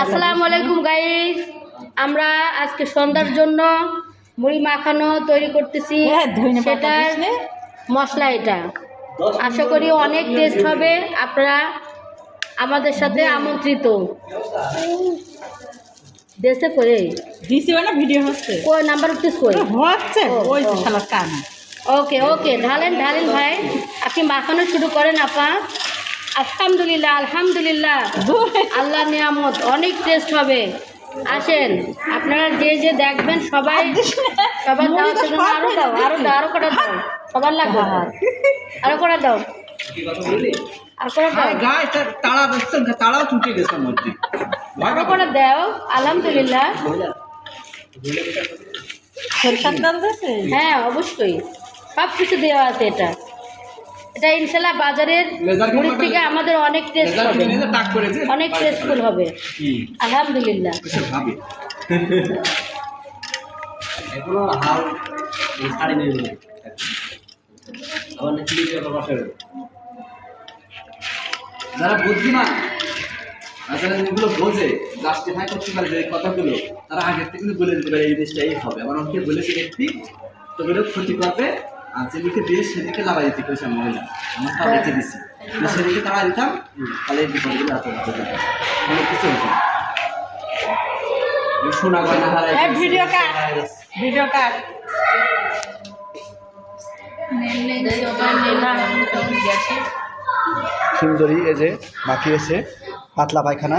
আসসালামু আলাইকুম গাইস, আমরা আজকে সন্ধ্যার জন্য মুড়ি মাখানো তৈরি করতেছি। সেটার মশলা এটা, আশা করি অনেক টেস্ট হবে। আপনারা আমাদের সাথে আমন্ত্রিত। দেশে করে দিছি না ভিডিও হচ্ছে, কই নাম্বার উঠতেছ কই হচ্ছে ওই তো শালা কান। ওকে ওকে, ঢালেন ঢালেন ভাই, আপনি মাখানো শুরু করেন আপা। আলহামদুলিল্লাহ আলহামদুলিল্লাহ, আল্লাহ নিয়ামত, অনেক টেস্ট হবে। আসেন আপনারা যে যে দেখবেন সবাই, সবার দাও আরো দাও, আরো দাও, আরো কটা দাও, সবার লাগবে, আরো কটা দাও, আর কটা দাও, তাড়াও ছুটে গেছে মধ্যে আরো কটা দাও। আলহামদুলিল্লাহ। সরষের তেল দিছে? হ্যাঁ অবশ্যই, সব কিছু দেওয়া আছে। এটা এটা ইনশাল্লাহ বাজারের মুড়ির থেকে আমাদের অনেক টেস্ট হবে, অনেক টেস্টফুল হবে। আলহামদুলিল্লাহ। যারা বুদ্ধিমান, যারা যেগুলো বোঝে, জাস্টিফাই করতে পারে যে কথাগুলো, তারা আগের থেকে বলে দিতে পারে এই জিনিসটা এই হবে। আমার অনেকে বলেছে ব্যক্তি তো বলে ক্ষতি করবে, আর যেদিকে দিয়ে সেদিকে লাগাই দিতে পেরেছে মহিলা, আমার তা রেখে দিচ্ছি, সেদিকে তাড়া দিতাম, তাহলে এই বিপদগুলো এত অনেক কিছু হতো। শোনা গয়না হারাই, ভিডিও কাট, ভিডিও কাট। সুন্দরী এই যে মাখিয়েছে পাতলা পায়খানা।